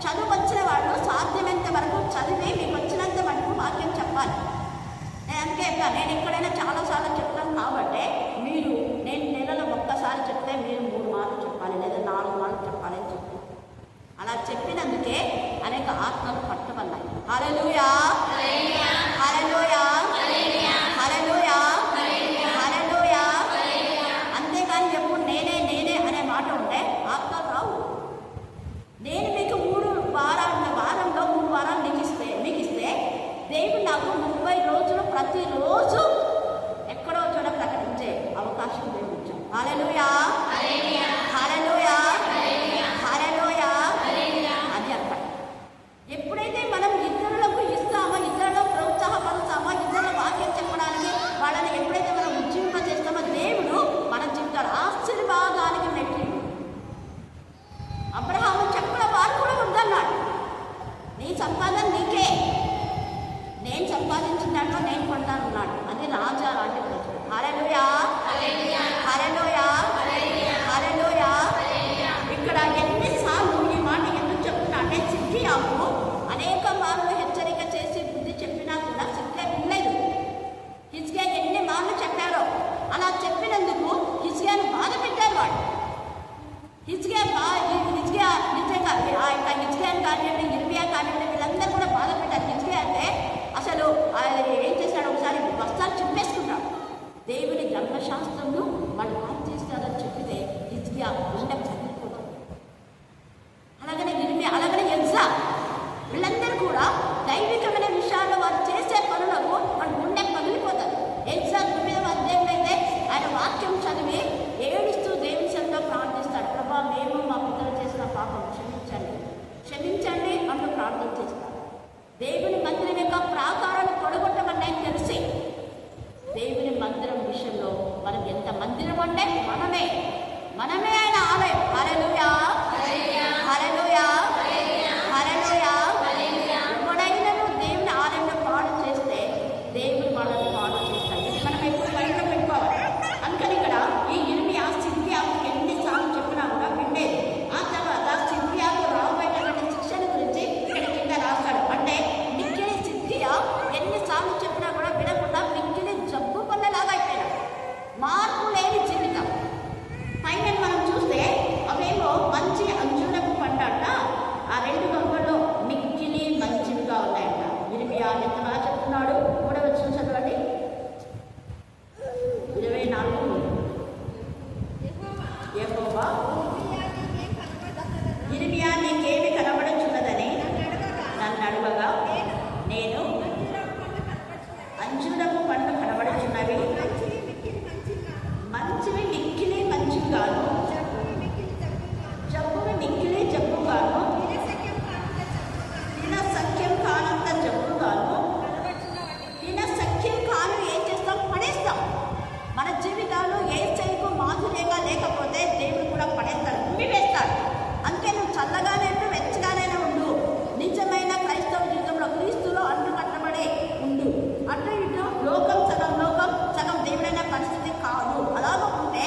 చదువు వచ్చిన వాళ్ళు సాధ్యమైనంత వరకు చదివి మీకు వచ్చినంత వరకు వాక్యం చెప్పాలి. నేను అందుకే నేను ఎక్కడైనా చాలాసార్లు చెప్తాను కాబట్టి మీరు నేను నెలలో ఒక్కసారి చెప్తే మీరు 3 మార్లు చెప్పాలి, లేదా 4 మార్లు చెప్పాలి అని చెప్పి అలా చెప్పినందుకే అనేక ఆత్మలు పట్టబడ్డాయి. హల్లెలూయా, హల్లెలూయా. నేను సంపాదించిన దాంట్లో నేను కొంటాను అన్నాడు. అది రాజా లాంటి ప్రజలు. హల్లెలూయా, హల్లెలూయా, హల్లెలూయా. ఇక్కడ ఎన్నిసార్లు ఈ మాట ఎందుకు చెప్తున్నా అంటే సిద్కియాకు అనేక మార్లు హెచ్చరిక చేసి బుద్ధి చెప్పినా కూడా సిద్కియా వినలేదు. హిజ్కియా ఎన్ని మార్లు చెప్పారో అలా చెప్పినందుకు హిజ్కియాను బాధ పెట్టారు వాడు. హిజ్కియాను కానివ్వండి, ఇర్మియా కానివ్వండి, వీళ్ళందరూ కూడా బాధ పెట్టారు. హిజ్కియా అంటే అసలు ఏం చేశాడు, ఒకసారి వస్త్రాలు చింపేసుకున్నాడు. దేవుని ధర్మశాస్త్రంలో వాళ్ళు బాధ చేస్తారని చెప్పితే హిజ్కియా గుండె చనిపోతాడు. అలాగనే ఇర్మియా, అలాగనే ఎజ్రా, వీళ్ళందరూ కూడా దైవికమైన విషయాల్లో వారు చేసే పనులకు వాళ్ళు గుండె పగిలిపోతారు. ఎజ్రా 9వ అధ్యాయంలో అయితే ఆయన వాక్యం చదివి ఏడుస్తూ దేవుని సన్నిధిలో ప్రార్థిస్తాడు. ప్రభా, మేము మా పిల్లలు చేసిన పాపం క్షమించండి, క్షమించండి అంటూ ప్రార్థన చేస్తాడు. దేవుని మందిరం యొక్క ప్రాకారాన్ని తొడగొట్టమని తెలిసి దేవుని మందిరం విషయంలో మనం ఎంత మందిరం అంటే మనమే ఆయన ఆలయం. హల్లెలూయా, హల్లెలూయా, హల్లెలూయా. ఎవడైనాను దేవుని ఆలయంలో పాడు చేస్తే దేవుడు మనల్ని పాడు చేస్తాడు. ఇది మనం ఎప్పుడు బయట పెట్టుకోవాలి. అందుకని ఇక్కడ ఈ ఇర్మియా సిద్కియాకు ఎన్నిసార్లు చెప్పినా కూడా వినేది. ఆ తర్వాత సిద్కియాకు రాబోయేటువంటి శిక్షణ గురించి ఇక్కడ కింద రాస్తాడు. అంటే మిక్కిలి సిద్కియా ఎన్నిసార్లు చెప్పినా కూడా వినకుండా మిక్కిలి జబ్బు పళ్ళలాగా అయిపోయినాడు. మార్పు లేని జీవితం. పైన మనం చూస్తే అవేమో మంచి అంజూరపు పంట, ఆ 2 గంపల్లో మిక్కిలి మంచివిగా ఉన్నాయంట. ఇర్మియా ఎంత బాగా చెప్తున్నాడు. 3వ వచనం చదవండి. 24. యెహోవా, ఇర్మియా నీకేమి కనబడుచున్నదని నన్ను అడగగా నేను అంజూరపు పండు కనబడుచున్నవి, మంచివి మిక్కిలి మంచిగాను, జబ్బువి మిక్కిలి జబ్బుగాను, సఖ్యం కానంత జబ్బుగాను. సఖ్యం కాను ఏం చేస్తాం? పడేస్తాం. మన జీవితాలు ఏ చేయకు మాధుర్యంగా లేకపోతే దేవుడు కూడా పడేస్తాడు, ఉమ్మివేస్తాడు. అంతే నువ్వు చల్లగానే ఉండు, వెచ్చగానే ఉండు. నిజమైన క్రైస్తవ జీవితంలో క్రీస్తులో అంటుకట్టబడి ఉండు. అటు ఇటు లోకం సగం దేవుడైన పరిస్థితి కాదు. అలాగ ఉంటే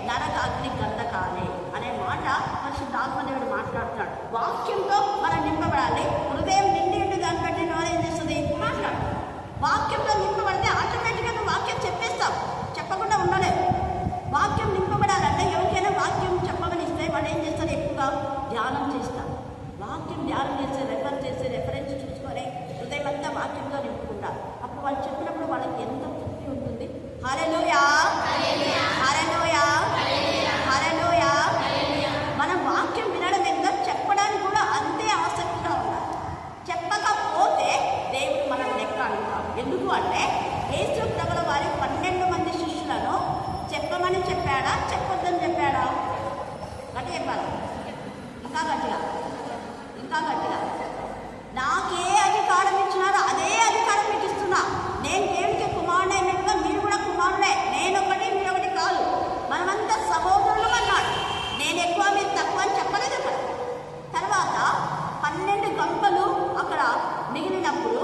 నరకాగ్ని గంధకాలే అనే మాట పరిశుద్ధాత్మదేవుడు మాట్లాడుతాడు. వాక్యంతో మనం నింపబడాలి. హృదయం నిండి ఉండి దాన్ని బట్టి ఏం చేస్తుంది? మాట్లాడు. వాక్యంతో నింపబడితే ఆటోమేటిక్గా నువ్వు వాక్యం చెప్పేస్తావు, చెప్పకుండా ఉండలేదు. వాక్యం నింపబడాలంటే ఎవరికైనా వాక్యం చెప్పమనిస్తే వాడు ఏం చేస్తాడు? ఎక్కువగా ధ్యానం చేస్తాడు. వాక్యం ధ్యానం చేసి రెఫరెన్స్ చూసుకొని హృదయం అంతా వాక్యంతో నింపుకుంటారు. అప్పుడు వాళ్ళు చెప్పినప్పుడు వాళ్ళకి ఎంత తృప్తి ఉంటుంది. హల్లెలూయా, హల్లెలూయా, హల్లెలూయా. మనం వాక్యం వినడం ఎంత, చెప్పడానికి కూడా అంతే ఆసక్తిగా ఉండాలి. చెప్పకపోతే దేవుడు మనం లెక్క అడుగుతాం. ఎందుకు అంటే యేసు ప్రభువు వారి 12 మంది శిష్యులను చెప్పమని చెప్పాడా, చెప్పొద్దని చెప్పాడా? గట్టిగా చెప్పాలి. ఇంకా గట్టిగా. నాకే అధికారం ఇచ్చినారో అదే అధికారం మీకు ఇస్తున్నా. నేను దేవుడికి కుమారుడు అయినట్టుగా మీరు కూడా కుమారుడే. నేనొకటి మీరొకటి కాదు, మనమంతా సహోదరులు అన్నాడు. నేను ఎక్కువ మీరు తక్కువ అని చెప్పలేదు అక్కడ. తర్వాత 12 గంపలు అక్కడ మిగిలినప్పుడు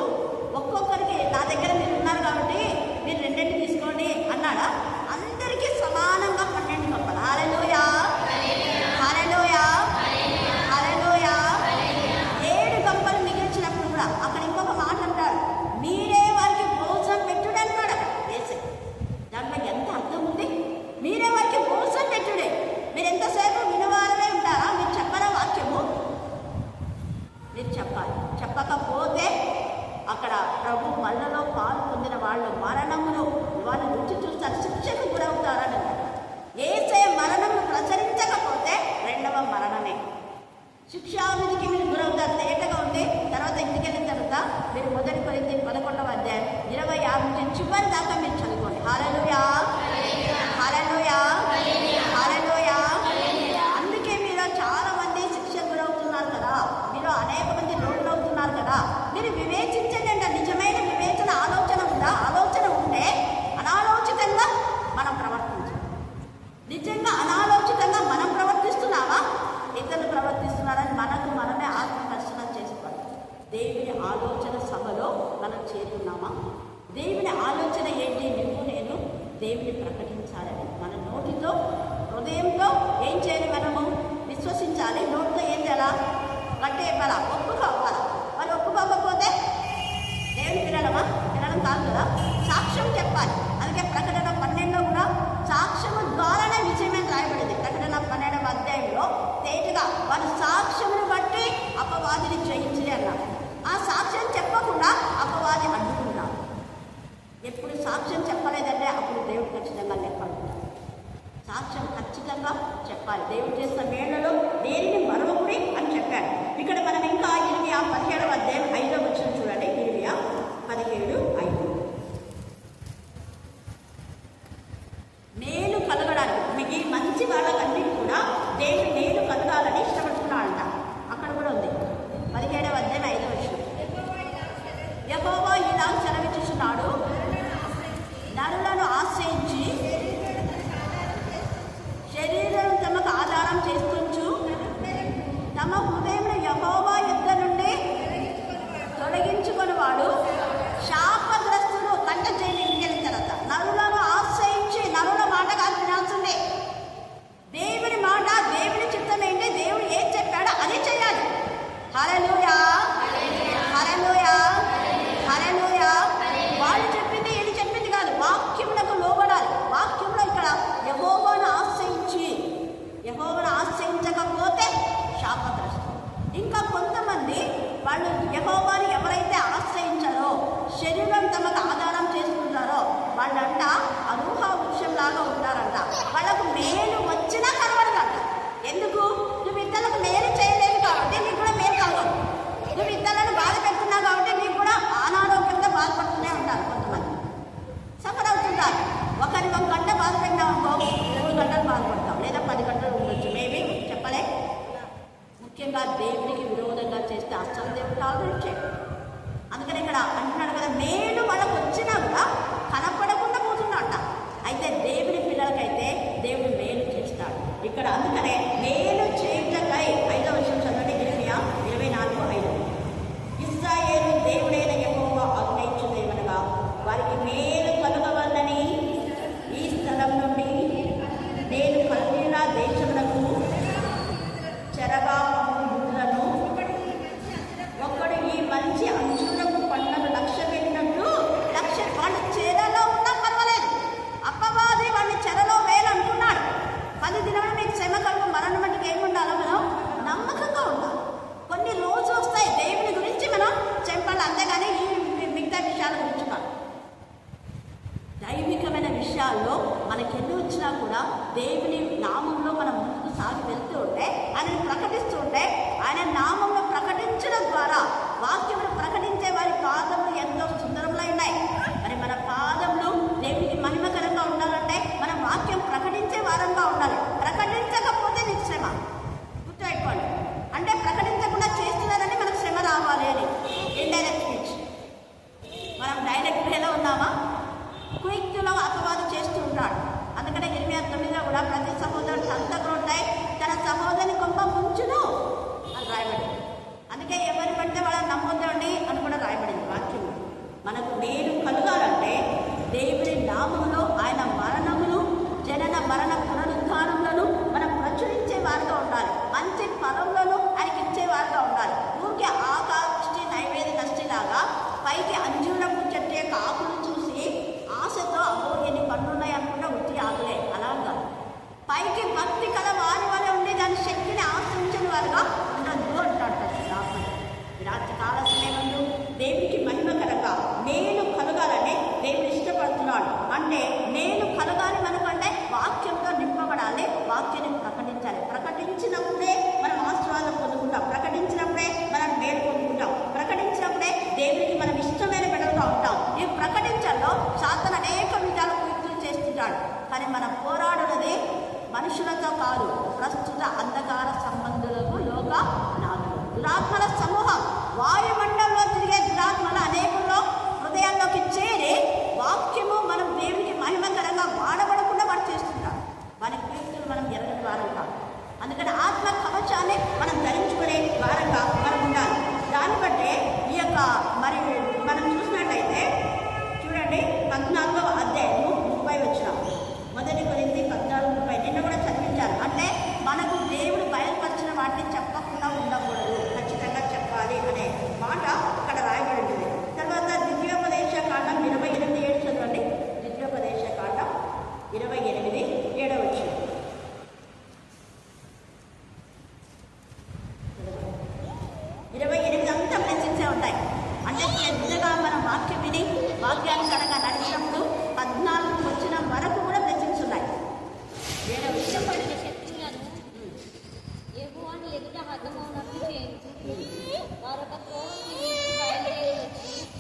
ఒక్కొక్కరికి నా దగ్గర మీరు ఉన్నారు కాబట్టి మీరు 2 తీసుకోండి అన్నాడా? అందరికీ సమానంగా 12 గంపలు. హల్లెలూయా, హల్లెలూయా, హల్లెలూయా. 7 గంపలు మిగిల్చినప్పుడు కూడా అక్కడ ఇంకొక మాట అంటాడు, మీరే వారికి భోజనం పెట్టుడు అన్నాడు అక్కడ వేసే. దాంట్లో ఎంత అర్థం ఉంది? మీరే వారికి భోజనం పెట్టుడే. మీరు ఎంతసేపు వినవారనే ఉంటారా? మీరు చెప్పరా వాక్యము? మీరు చెప్పాలి. చెప్పకపోతే అక్కడ ప్రభు మళ్ళలో పాలు పొందిన వాళ్ళు మరణమును వాళ్ళు రుచి చూస్తారు, శిక్షకు గురవుతారని. యేసయ్య మరణము ప్రచరించకపోతే 2వ మరణమే. శిక్షావిధికి మీరు గురవుతారు. తేటగా ఉంది. తర్వాత ఇంటికి వెళ్ళిన తర్వాత మీరు 1 కొరింథీ 11వ అధ్యాయం 26 నుంచి చివరి దాకా మీరు చదువుకోండి. హల్లెలూయా, హల్లెలూయా, హల్లెలూయా. అందుకే మీరు చాలా మంది శిక్షకు గురవుతున్నారు కదా, మీరు అనేక మంది లోటులు అవుతున్నారు కదా. మీరు వివేచించండి అంట. నిజమైన వివేచన ఆలోచన ఉందా? ఆలోచన ఉంటే అనాలోచితంగా మనం ప్రవర్తించాలి. నిజంగా అనాలోచితంగా మనం ప్రవర్తిస్తున్నావా, ఇతరులు ప్రవర్తిస్తున్నారని మనకు మనమే ఆత్మదర్శనం చేసుకోవాలి. దేవుని ఆలోచన సభలో మనం చేరున్నాం. దేవుని ప్రకటించాలని మన నోటితో హృదయంతో ఏం చేయాలి, మనము విశ్వసించాలి. నోటితో ఏం చేయాలా, గట్టి చెప్పాలా, ఒప్పుకోవాలా. మరి ఒప్పుకోకపోతే దేవుని పిల్లలమా, పిల్లలం కాదు కదా, సాక్ష్యం చెప్పాలి. అందుకే ప్రకటన 12లో కూడా సాక్ష్యము ద్వారానే విజయమని రాయబడింది. ప్రకటన 12వ అధ్యాయంలో తేటగా వారి సాక్ష్యమును బట్టి అపవాదిని జయించలే అన్నారు. ఆ సాక్ష్యం చెప్పకుండా అపవాది అడ్డుకున్నాడు. ఎప్పుడు సాక్ష్యం చెప్పలేదంటే అప్పుడు దేవుడు ఖచ్చితంగా లెక్కడుతున్నాడు. సాక్ష్యం ఖచ్చితంగా చెప్పాలి. దేవుడు చేసిన మేళ్లలో దేనిని మరొకటి అని చెప్పాడు. ఇక్కడ మనం ఇంకా ఇర్మియా 17వ అధ్యాయం 5వ వచనం చూడండి. ఇర్మియా 17:5. మేలు కలగడానికి మీకు మంచి వాళ్ళకన్నీ కూడా దేవుడు మేలు కలగాలని ఇష్టపడుతున్నాడంట. అక్కడ కూడా ఉంది 17వ అధ్యాయం 5వ వచనం. యెహోవా ఇలా సెలవిస్తున్నాడు, నరులను ఆశ్రయించి శరీరం తమకు ఆధారం చేసుకొంచు తమ హృదయంలో యెహోవా యుద్ధ నుండి తొలగించుకునేవాడు శాపగ్రస్తుడు. కంట చేయని ఇంటికెళ్ళిన తర్వాత నరులను ఆశ్రయించి, నరుల మాట కాదు వినాల్సిందే, దేవుని మాట, దేవుని చిత్తం ఏంటి, దేవుడు ఏం చెప్పాడో అదే చేయాలి. హల్లెలూయా, హల్లెలూయా, హల్లెలూయా. వాళ్ళు చెప్పింది ఏది చెప్పింది కాదు, వాక్యములకు లోబడాలి. వాక్యంలో ఇక్కడ యెహోవాను ఆశ్రయించకపోతే శాపగ్రస్తుడు. ఇంకా కొంతమంది వాళ్ళు యెహోవాను ఎవరైతే ఆశ్రయించారో, శరీరం తమకు ఆధారం చేసుకుంటారో వాళ్ళంట అరూహ వృక్షంలాగా ఉంటారంట. వాళ్ళకు మేలు వచ్చినా కనబడదంట. ఎందుకు? నువ్వు ఇతరులకు మేలు చేయలేవు కాబట్టి నీకు కూడా మేలు కలగదు. నువ్వు ఇతరులను బాధ పెడుతున్నావు కాబట్టి నీకు కూడా అనారోగ్యంగా బాధపడుతూనే ఉంటారు. కొంతమంది సఫర్ అవుతుంటారు. ఒకరి 1 గంట బాధపడినావు అనుకో, 3 గంటలు బాధపడతాం, లేదా 10 గంటలు ఉండొచ్చు, మేబీ చెప్పలే. ముఖ్యంగా దేవునికి విరోధంగా చేస్తే అస్సలు దేవుడు టాలరేట్ చేయడు. అందుకని ఇక్కడ అంటున్నాడు కదా, మేలు వాళ్ళకు వచ్చినా కూడా కనపడకుండా పోతున్నాడట. అయితే దేవుని పిల్లలకైతే దేవుడు మేలు చేస్తాడు ఇక్కడ. అందుకనే మేలు చేయుటకై 5వ వచనం చదవండి. ఇర్మియా 24:5. ఇశ్రాయేలు దేవుడైన యెహోవా ఆజ్ఞయించుదేమనగా, వారికి మేలు కలుగవలనని ఈ స్థలం నుండి నేను కల్దీయుల దేశములకు చెరగా పంపుదులను. ఒకడు ఈ మంచి అంచులకు పన్నులు లక్ష్య పెట్టినట్టు వాళ్ళు చెరలో ఉన్నా పర్వాలేదు, అపవాది వాడిని చెరలో వేలు అంటున్నాడు. 10 దినాలు మీకు శ్రమ కలుగు, మరణం అంటే ఏముండాలో మనం నమ్మకంగా ఉండాలి. కొన్ని రోజులు వస్తాయి, దేవుని గురించి మనం చెప్పాలి, అంతేగాని ఈ మిగతా విషయాల గురించి కాదు. దైవికమైన విషయాల్లో మనకి ఎన్ని వచ్చినా కూడా దేవుని నామంలో మనం ముందుకు సాగి వెళ్తూ ఉంటే, ఆయనను ప్రకటిస్తూ ఉంటే, ఆయన నామంలో ప్రకటించడం ద్వారా వాక్యమును ప్రకటించే వారి పాదములు ఎంతో సుందరములై ఉన్నాయి. మరి మన పాదములు దేవునికి మహిమకరంగా ఉండాలంటే మనం వాక్యం ప్రకటించే వారంగా ఉండాలి. ప్రకటించకపోతే నీకు శ్రమ. గుర్తుపెట్టుకోండి, అంటే ప్రకటించకుండా చేస్తున్నారని మనకు శ్రమ రావాలి అని. Indirect speech. మనం డైరెక్ట్ వేలో ఉన్నామా? క్విక్లో అపవాదం చేస్తూ ఉంటాడు. అందుకనే 29లో కూడా ప్రతి సహోదరుడు సంతకులు ఉంటాయి, తన సహోదరుని కొంప ముంచును అని రాయబడింది. అందుకే ఎవరి పడితే వాళ్ళని నమ్మొద్దండి అని కూడా రాయబడింది వాక్యంలో. మనకు మేలు కలగాలంటే దేవుని నామములో ఆయన మరణమును, జనన మరణ పునరుద్ధానములను మనం ప్రచురించే వారుగా ఉండాలి. మంచి ఫలములను ఆయనకి ఇచ్చే వారుగా ఉండాలి. ఊరికే ఆకాష్టి నైవేద్య నష్టిలాగా పైకి అంజూరపు చెట్టు యొక్క ఆకులు చూసి ఆశతో అబ్బో ఎన్ని పన్నున్నాయి అనుకుంటే ఉత్తి ఆకులే, అలాగా పైకి భక్తి కల వారి వల్ల ఉండి దాని శక్తిని ఆశ్రయించిన వారుగా ఉండద్దు అంటాడు రాత్రి కాల సమయంలో. దేవునికి మహిమకరంగా మేలు కలగాలని దేవుడు ఇష్టపడుతున్నాడు. అంటే మేలు కలగాలి మనకంటే వాక్యంతో నింపబడాలి, వాక్యాన్ని ప్రకటించాలి. ప్రకటించినప్పుడే మనం ఆశీర్వాదం పొందుకుంటాం, ప్రకటించినప్పుడే మనం మేలు పొందుకుంటాం, ప్రకటించినప్పుడే దేవునికి మనం ఇష్టమైన బిడ్డలుగా ఉంటాం. ఈ ప్రకటించడంలో సాతాను అనేక విధాల కుయుక్తులు చేస్తుంటాడు. కానీ మనం పోరాడున్నది మనుషులతో కాదు, ప్రస్తుత అంధకార సంబంధులకు, లోక నాదులు, దురాత్మల సమూహం, వాయుమండలంలో తిరిగే దురాత్మల అనేకుల్లో హృదయాల్లోకి చేరి వాక్యము మనం దేవునికి మహిమకరంగా వాడబడకుండా వాడు చేస్తుంటాడు. వారి కుయుక్తులు మనం ఎరగని వారం కాదు. అందుకని ఆత్మ కవచాన్ని మనం ధరించుకునే వారంగా మనం ఉండాలి. దాన్ని బట్టే ఈ యొక్క మరి మనం చూసినట్టయితే చూడండి 14వ అధ్యాయము 30 వచనం.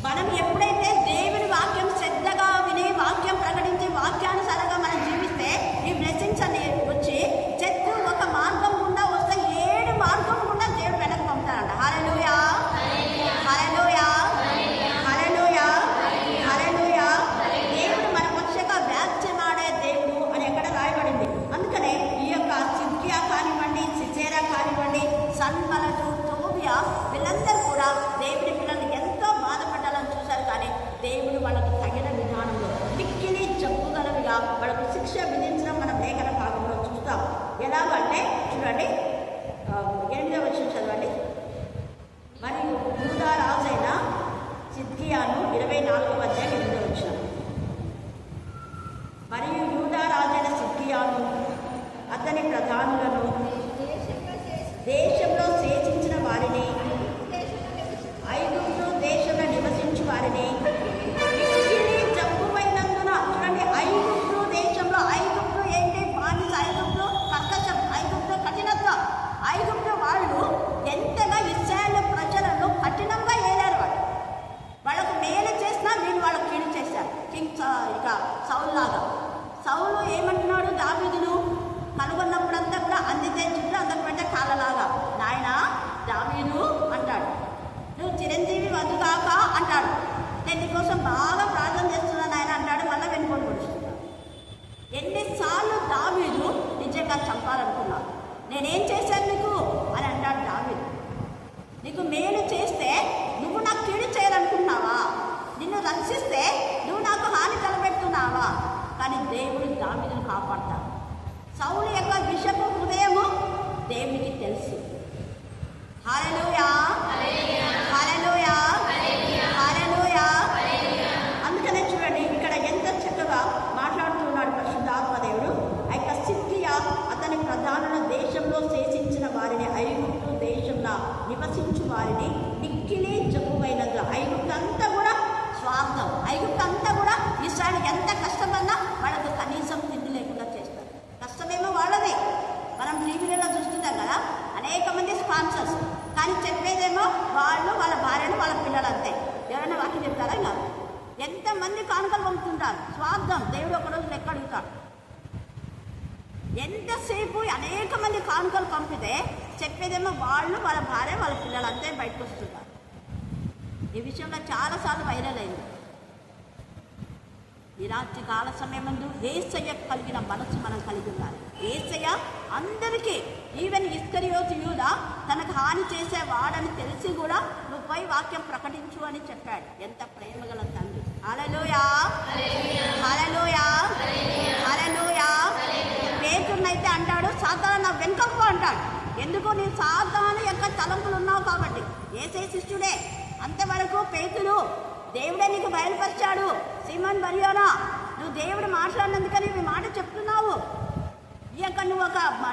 మనం ఎప్పుడైతే దేవుని వాక్యం శ్రద్ధగా విని వాక్యం ప్రకటించి వాక్యానుసారంగా మనం జీవిస్తే ఈ బ్లెస్సింగ్స్ అన్ని వచ్చి శత్రువు ఒక మార్గం గుండా వస్తే 7 మార్గం గుండా దేవుడు వెనక్కి పంపుతారంట. హల్లెలూయా, హల్లెలూయా, హల్లెలూయా, హల్లెలూయా. దేవుడు మన పక్షంగా వ్యాజ్యమాడే దేవుడు అని ఎక్కడ రాయబడింది. అందుకనే ఈ యొక్క సిద్కియా కానివ్వండి, సిసేరా కానివ్వండి, సన్బలతు, తోబియా వీళ్ళందరూ కూడా దేవుడి పిల్లల్ని ఎంతో బాధపడాలని చూశారు. కానీ దేవుడు వాళ్ళకు తగిన విధానంలో మిక్కిలి జబ్బుగలవిగా వాళ్ళకు శిక్ష విధించడం మనం లేఖన భాగంలో చూస్తాం. ఎలాగంటే చూడండి, 8వ వచనం చదవండి. మరియు యూదా రాజైన సిద్కియాను 24వ అధ్యాయం 8వ వచనం. మరియు యూదా రాజైన సిద్కియాను అతని ప్రధానులను దేశంలో శేషించిన వారిని, ఐగుప్తు దేశంలో నివసించు వారిని మిక్కిలి జబ్బుమైనందున, చూడండి ఐగుప్తు దేశంలో, ఐగుప్తు ఏంటి? బానిస, ఐగుప్తు కర్కశం, ఐగుప్తు కఠినత్వం. ఐగుప్తు వాళ్ళు ఎంతగా ఇశ్రాయేలు ప్రజలను కఠినంగా ఏలారు. వాళ్ళకు మేలు చేసినా వీళ్ళు వాళ్ళకు కీడు చేశారు. ఇక సౌలు లాగా. సౌలు ఏమంటున్నాడు? దావీదును కనుగొన్నప్పుడంతా కూడా అందితే చుట్టూ అందరి పెట్టే కాళ్ళలాగా, నాయన దావీదు అంటాడు, నువ్వు చిరంజీవి వద్దుగాక అంటాడు. నేను నీకోసం బాగా ప్రార్థన చేస్తున్నాను ఆయన అంటాడు. మళ్ళీ వెనుకొని పొడుస్తున్నాడు. ఎన్నిసార్లు దావీదు నిజంగా చంపాలనుకున్నావు? నేనేం చేశాను నీకు అని అంటాడు దావీదు. నీకు మేలు చేస్తే నువ్వు నాకు కీడు చేయాలనుకున్నావా? నిన్ను రక్షిస్తే నువ్వు నాకు హాని తలపెడుతున్నావా? కానీ దేవుడు దావీదును కాపాడతాడు. సౌలు యొక్క విషపు హృదయము దేవునికి తెలుసు. హల్లెలూయా, హల్లెలూయా, హల్లెలూయా. అందుకనే చూడండి ఇక్కడ ఎంత చక్కగా మాట్లాడుతున్నాడు పరిశుద్ధాత్మ దేవుడు. ఆ యొక్క సిద్కియా అతని ప్రధానుల దేశంలో శేషించిన వారిని, ఐగుప్తు దేశంలో నివసించు వారిని మిక్కిలి జబ్బుమైనందున. ఐగుప్తు అంతా కూడా స్వార్థం. ఐగుప్తు అంతా కూడా ఇశ్రాయేలు ఎంత కష్టపడినా వాళ్ళకు కనీసం తిండి లేకుండా చేస్తారు. కష్టమేమో వాళ్ళదే. మనం టీవీలలో చూస్తుంటాం కదా, అనేక మంది స్పాన్సర్స్, కానీ చెప్పేదేమో వాళ్ళు, వాళ్ళ భార్యను, వాళ్ళ పిల్లలు అంతే. ఎవరైనా వాక్యం చెప్తారా? ఇంకా ఎంతమంది కానుకలు పంపుతుంటారు. స్వార్థం. దేవుడు ఒకరోజు లెక్క అడుగుతాడు. ఎంతసేపు అనేక మంది కానుకలు పంపితే చెప్పేదేమో వాళ్ళు, వాళ్ళ భార్య, వాళ్ళ పిల్లలు అంతే బయటకు వస్తుంటారు. ఈ విషయంలో చాలాసార్లు వైరల్ అయింది. ఈ రాత్రి కాల సమయమందు యేసయ్య కలిగిన మనసు మనం కలిగి ఉండాలి. యేసయ్య అందరికీ, ఈవెన్ ఇస్కరియోతు యూదా తనకు హాని చేసేవాడని తెలిసి కూడా నువ్వు పోయి వాక్యం ప్రకటించు అని చెప్పాడు. ఎంత ప్రేమ గల తండ్రి. హల్లెలూయా, హల్లెలూయా, హల్లెలూయా. పేతురునైతే అంటాడు, సాతాను నా వెనుకకు అంటాడు. ఎందుకు? నీ సాతాను యొక్క తలంపులు ఉన్నావు కాబట్టి. యేసయ్య శిష్యుడే. అంతవరకు పేతురు దేవుడే నీకు బయలుపరిచాడు. సీమోన్ బర్యోనా, నువ్వు దేవుడు మాట్లాడినందుకని ఈ మాట చెప్తున్నావు. ఈ యొక్క నువ్వు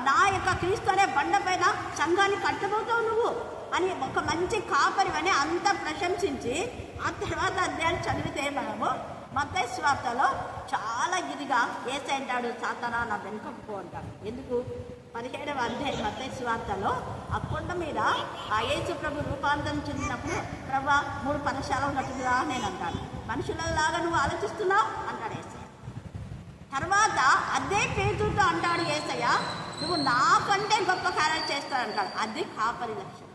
నా యొక్క క్రీస్తు అనే బండ పైన సంఘాన్ని కట్టబోతావు నువ్వు అని ఒక మంచి కాపరి అని అంతా ప్రశంసించి ఆ తర్వాత అధ్యాయాలు చదివితే మనము మత్తయి సువార్తలో చాలా ఇదిగా యేసయ్య అంటాడు, సాతానా నా వెనుకకు పో అంటాడు. ఎందుకు? 17వ అధ్యాయం మత్తయి సువార్తలో ఆ కొండ మీద ఆ యేసు ప్రభు రూపాంతరం చెందినప్పుడు, ప్రభా 3 పరశాల ఉన్నట్టుగా నేను అంటాను. మనుషులలాగా నువ్వు ఆలోచిస్తున్నావు అంటాడు యేసయ్య. తర్వాత అదే పేతురుతో అంటాడు యేసయ్య, నువ్వు నాకంటే గొప్ప కార్యాలు చేస్తాడంటాడు. అది కాపరి లక్షణం.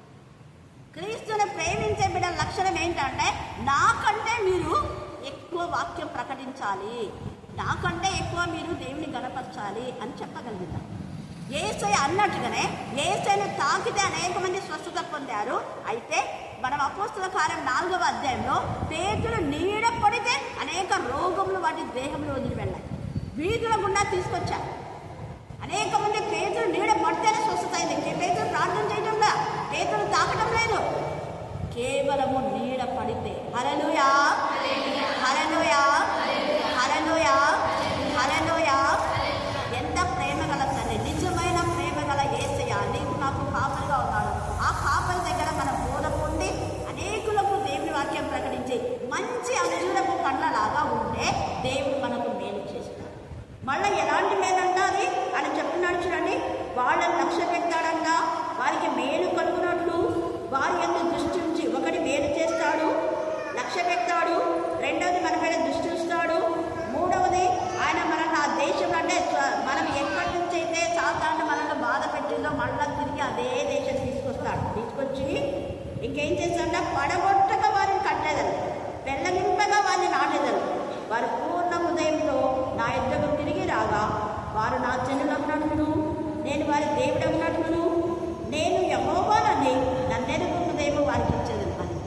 క్రీస్తుని ప్రేమించే బిడ్డల లక్షణం ఏంటంటే, నాకంటే మీరు ఎక్కువ వాక్యం ప్రకటించాలి, నాకంటే ఎక్కువ మీరు దేవుని గణపరచాలి అని చెప్పగలుగుతాం. యేసయ్య అన్నట్టుగానే యేసయ్యను తాకితే అనేక మంది స్వస్థత పొందారు. అయితే మనం అపోస్తల కార్యం 4వ అధ్యాయంలో పేతురు నీడ పడితే అనేక రోగములు వాటి దేహంలో వదిలి వెళ్ళాయి. వీధుల గుండా తీసుకొచ్చారు. అనేక మంది పేతురు నీడ పడితేనే స్వస్థత అయింది. పేతురు ప్రార్థన చేయడంలా, పేతురు తాకడం లేదు, కేవలము నీడ పడితే. హల్లెలూయా, హల్లెలూయా, హల్లెలూయా, హల్లెలూయా. ఎంత ప్రేమ గల తండ్రి, నిజమైన ప్రేమ గల యేసయ్య నీకు నాకు కాపరిగా ఉన్నాడు. ఆ కాపరి దగ్గర మన బోధ పొంది అనేకులకు దేవుని వాక్యం ప్రకటించి మంచి అంజూరపు పండ్లలాగా ఉంటే దేవుడు మనకు మేలు చేస్తాడు. మళ్ళీ ఎలాంటి మేలంటే అది ఆయన చెప్తున్నాడు చూడండి, వాళ్ళని లక్ష్య పెట్టాడంట, వారికి మేలు కలుగునట్లు వారి యందు దృష్టి ఉంచి ఒకటి మేలు చేస్తాడు, లక్ష్య పెట్టాడు. అదే దేశం తీసుకొచ్చి ఇంకేం చేస్తాడంటే పడగొట్టగా వారిని కట్టేదను, పెళ్ళగింపగా వారిని నాటేదను. వారు పూర్ణ హృదయంతో నా యుద్ధకు తిరిగి రాగా వారు నా జనులన్నట్టును నేను వారి దేవుడన్నట్టును నేను యెహోవానని నన్నెరుగు హృదయము వారికి ఇచ్చేదను అని.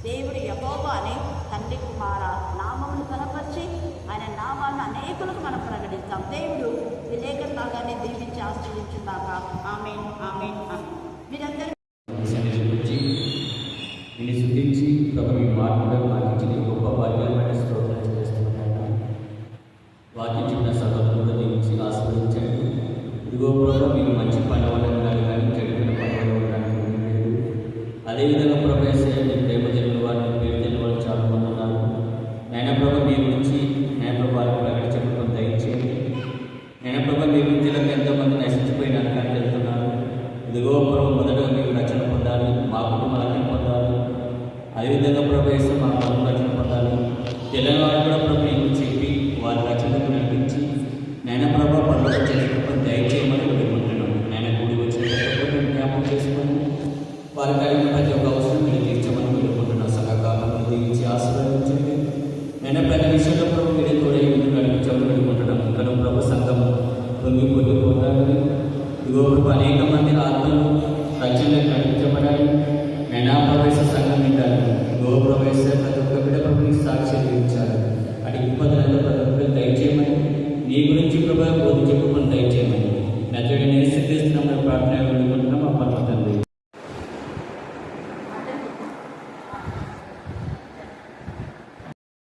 దేవుడు యెహోవా అని తండ్రి కుమార నామమును కనపరిచి ఆయన నామాలను అనేకులకు మనం ప్రకటిస్తాం. దేవుడు ఈ లేఖన భాగాన్ని దీవించి ఆశ్రయించుదాక. ఆమేన్ ఆమేన్ ఆమేన్. మీరందరూ నిన్ను శుద్ధించి ప్రభు మీ మాటలు మాకించి గొప్ప భాగ్యమైన స్తోత్రం చేస్తున్నాను. వాక్యం చెప్పిన సభను దీవించి ఆస్వాదించండి. ఇదిగో ప్రభు మీరు మంచి పని ఉండాలి కానీ చెడుకున్న పని ఉండడానికి లేదు. అదేవిధంగా ప్రభు మీ ప్రేమ తెలియని వారిని పేరు తెలియని వాళ్ళు చాలా మంది ఉన్నారు. నైనా ప్రభు మీ గురించి నైనా ప్రభు వారికి ప్రకటించడం దయచేయండి. నైనా ప్రభు మీ వృత్తులకు ఎంతోమంది నశించిపోయి నరకానికి వెళ్తున్నారు. ఇదిగో ప్రభు మొదటగా మీరు రచన పొందాలి, మా కుటుంబాలను పొందాలి. అదేవిధంగా ప్రభు మా కుటుంబ రచన పొందాలి. తెలంగాణ కూడా ప్రభు మీకు చెప్పి వారి రచనకు నడిపించి నైనా ప్రభు పనులు చేసుకుంటాం దయచేయమని వేడుకుంటున్నాను. నైనా కూడి వచ్చిన జ్ఞాపకం చేసుకొని వారి కలిగిన ప్రతి ఒక్క అవసరం మీరు తీర్చమని వేడుకుంటున్నాం. సకాలంలో దీవించి ఆశీర్వదించండి. నైనా ప్రతి విషయంలో ప్రభు మీరు కూడా నడిపించమని వేడుకుంటున్నాం. ఇక్కడ ప్రభు సంఘం పొంగి పొందిపోతాడు. ఇదిగో ప్రభు అనేక మంది ఆత్మలు రచనలకు నడిపించబడాలి. నైనా ప్రవేశ సంఘం వింటారు. గో ప్రవేశ ప్రతి ఒక్క బిడ్డ ప్రభుకి సాక్ష్యం ఇచ్చారు. అటు ఇబ్బందులలో ప్రతి ఒక్కరు దయచేయమని నీ గురించి ప్రభు బోధి చెప్పుకొని దయచేయమని నచ్చని సిద్ధిస్తున్నామని ప్రార్థన వేడుకుంటున్నాం.